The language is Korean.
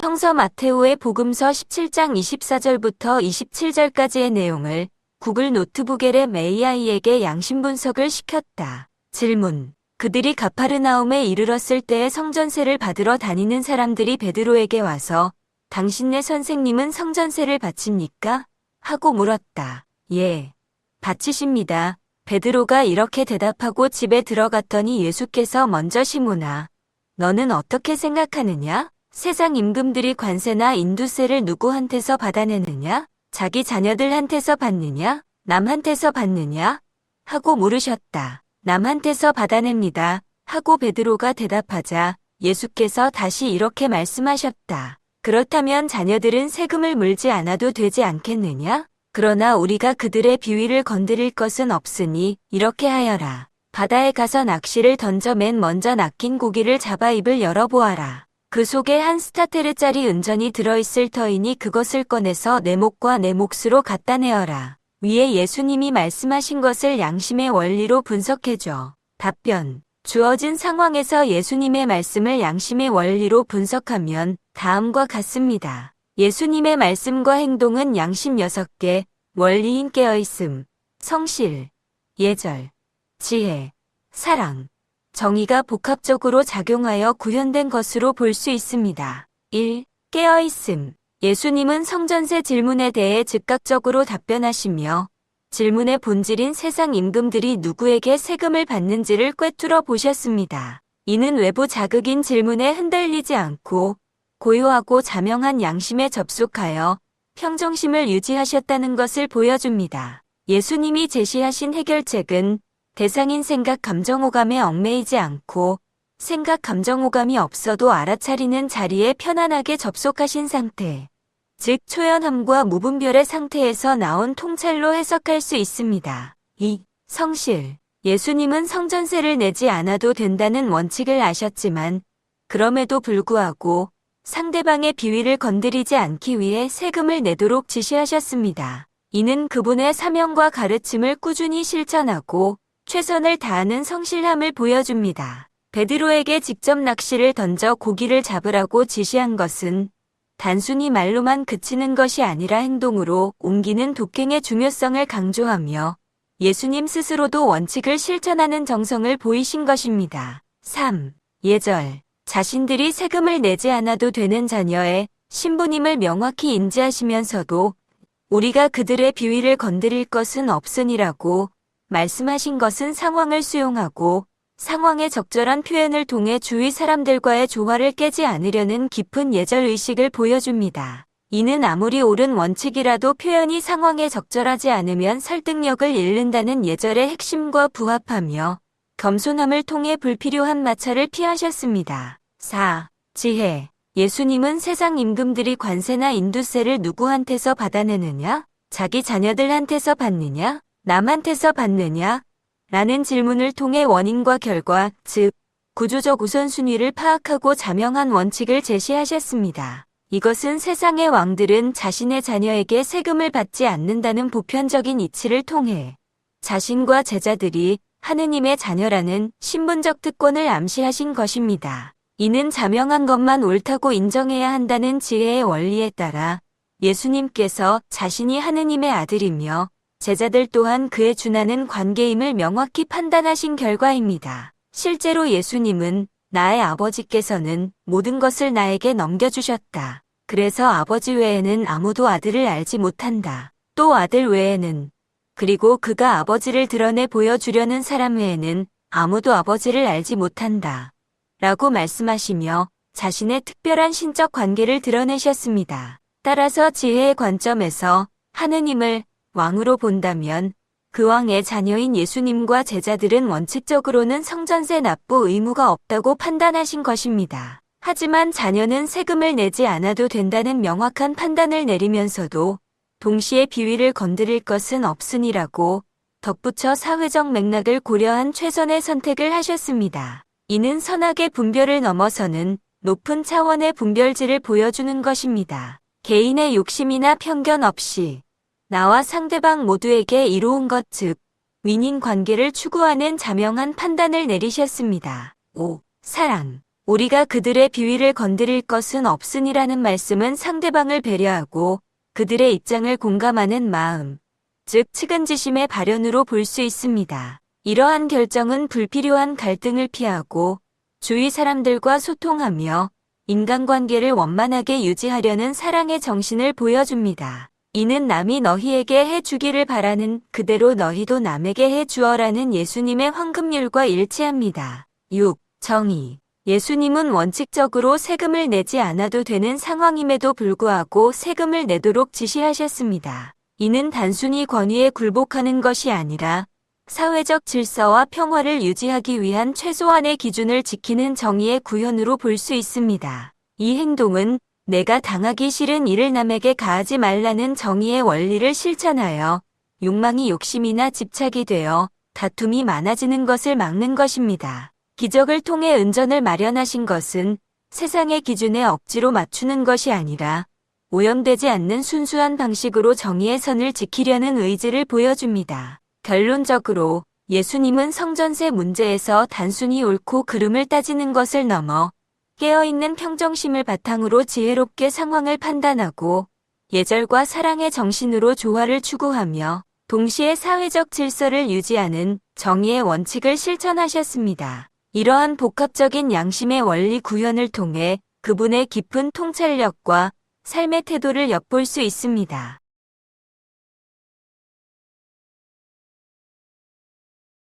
성서 마테오의 복음서 17장 24절부터 27절까지의 내용을 구글 노트북 LM AI에게 양심 분석을 시켰다. 질문. 그들이 가파르나움에 이르렀을 때에 성전세를 받으러 다니는 사람들이 베드로에게 와서 당신네 선생님은 성전세를 바칩니까? 하고 물었다. 예, 바치십니다. 베드로가 이렇게 대답하고 집에 들어갔더니 예수께서 먼저 시몬아, 너는 어떻게 생각하느냐? 세상 임금들이 관세나 인두세를 누구한테서 받아내느냐? 자기 자녀들한테서 받느냐? 남한테서 받느냐? 하고 물으셨다. 남한테서 받아냅니다. 하고 베드로가 대답하자 예수께서 다시 이렇게 말씀하셨다. 그렇다면 자녀들은 세금을 물지 않아도 되지 않겠느냐? 그러나 우리가 그들의 비위를 건드릴 것은 없으니 이렇게 하여라. 바다에 가서 낚시를 던져 맨 먼저 낚인 고기를 잡아 입을 열어보아라. 그 속에 한 스타테르짜리 은전이 들어있을 터이니 그것을 꺼내서 내 목과 내 몫으로 갖다 내어라. 위에 예수님이 말씀하신 것을 양심의 원리로 분석해줘. 답변. 주어진 상황에서 예수님의 말씀을 양심의 원리로 분석하면 다음과 같습니다. 예수님의 말씀과 행동은 양심 6개, 원리인 깨어있음, 성실, 예절, 지혜, 사랑, 정의가 복합적으로 작용하여 구현된 것으로 볼 수 있습니다. 1. 깨어있음. 예수님은 성전세 질문에 대해 즉각적으로 답변하시며 질문의 본질인 세상 임금들이 누구에게 세금을 받는지를 꿰뚫어 보셨습니다. 이는 외부 자극인 질문에 흔들리지 않고 고요하고 자명한 양심에 접속하여 평정심을 유지하셨다는 것을 보여줍니다. 예수님이 제시하신 해결책은 대상인 생각 감정오감에 얽매이지 않고 생각 감정오감이 없어도 알아차리는 자리에 편안하게 접속하신 상태, 즉 초연함과 무분별의 상태에서 나온 통찰로 해석할 수 있습니다. 2. 성실. 예수님은 성전세를 내지 않아도 된다는 원칙을 아셨지만 그럼에도 불구하고 상대방의 비위를 건드리지 않기 위해 세금을 내도록 지시하셨습니다. 이는 그분의 사명과 가르침을 꾸준히 실천하고 최선을 다하는 성실함을 보여줍니다. 베드로에게 직접 낚시를 던져 고기를 잡으라고 지시한 것은 단순히 말로만 그치는 것이 아니라 행동으로 옮기는 독행의 중요성을 강조하며 예수님 스스로도 원칙을 실천하는 정성을 보이신 것입니다. 3. 예절. 자신들이 세금을 내지 않아도 되는 자녀의 신분임을 명확히 인지하시면서도 우리가 그들의 비위를 건드릴 것은 없으니라고 말씀하신 것은 상황을 수용하고 상황의 적절한 표현을 통해 주위 사람들과의 조화를 깨지 않으려는 깊은 예절의식을 보여줍니다. 이는 아무리 옳은 원칙이라도 표현이 상황에 적절하지 않으면 설득력을 잃는다는 예절의 핵심과 부합하며 겸손함을 통해 불필요한 마찰을 피하셨습니다. 4. 지혜. 예수님은 세상 임금들이 관세나 인두세를 누구한테서 받아내느냐? 자기 자녀들한테서 받느냐? 남한테서 받느냐? 라는 질문을 통해 원인과 결과, 즉 구조적 우선순위를 파악하고 자명한 원칙을 제시하셨습니다. 이것은 세상의 왕들은 자신의 자녀에게 세금을 받지 않는다는 보편적인 이치를 통해 자신과 제자들이 하느님의 자녀라는 신분적 특권을 암시하신 것입니다. 이는 자명한 것만 옳다고 인정해야 한다는 지혜의 원리에 따라 예수님께서 자신이 하느님의 아들이며 제자들 또한 그에 준하는 관계임을 명확히 판단하신 결과입니다. 실제로 예수님은 나의 아버지께서는 모든 것을 나에게 넘겨주셨다. 그래서 아버지 외에는 아무도 아들을 알지 못한다. 또 아들 외에는 그리고 그가 아버지를 드러내 보여주려는 사람 외에는 아무도 아버지를 알지 못한다. 라고 말씀하시며 자신의 특별한 신적 관계를 드러내셨습니다. 따라서 지혜의 관점에서 하느님을 왕으로 본다면 그 왕의 자녀인 예수님과 제자들은 원칙적으로는 성전세 납부 의무가 없다고 판단하신 것입니다. 하지만 자녀는 세금을 내지 않아도 된다는 명확한 판단을 내리면서도 동시에 비위를 건드릴 것은 없으니라고 덧붙여 사회적 맥락을 고려한 최선의 선택을 하셨습니다. 이는 선악의 분별을 넘어서는 높은 차원의 분별지를 보여주는 것입니다. 개인의 욕심이나 편견 없이 나와 상대방 모두에게 이로운 것, 즉 윈윈 관계를 추구하는 자명한 판단을 내리셨습니다. 5. 사랑. 우리가 그들의 비위를 건드릴 것은 없으니라는 말씀은 상대방을 배려하고 그들의 입장을 공감하는 마음, 즉 측은지심의 발현으로 볼 수 있습니다. 이러한 결정은 불필요한 갈등을 피하고 주위 사람들과 소통하며 인간관계를 원만하게 유지하려는 사랑의 정신을 보여줍니다. 이는 남이 너희에게 해주기를 바라는 그대로 너희도 남에게 해주어라는 예수님의 황금률과 일치합니다. 6. 정의. 예수님은 원칙적으로 세금을 내지 않아도 되는 상황임에도 불구하고 세금을 내도록 지시하셨습니다. 이는 단순히 권위에 굴복하는 것이 아니라 사회적 질서와 평화를 유지하기 위한 최소한의 기준을 지키는 정의의 구현으로 볼 수 있습니다. 이 행동은 내가 당하기 싫은 일을 남에게 가하지 말라는 정의의 원리를 실천하여 욕망이 욕심이나 집착이 되어 다툼이 많아지는 것을 막는 것입니다. 기적을 통해 은전을 마련하신 것은 세상의 기준에 억지로 맞추는 것이 아니라 오염되지 않는 순수한 방식으로 정의의 선을 지키려는 의지를 보여줍니다. 결론적으로 예수님은 성전세 문제에서 단순히 옳고 그름을 따지는 것을 넘어 깨어있는 평정심을 바탕으로 지혜롭게 상황을 판단하고 예절과 사랑의 정신으로 조화를 추구하며 동시에 사회적 질서를 유지하는 정의의 원칙을 실천하셨습니다. 이러한 복합적인 양심의 원리 구현을 통해 그분의 깊은 통찰력과 삶의 태도를 엿볼 수 있습니다.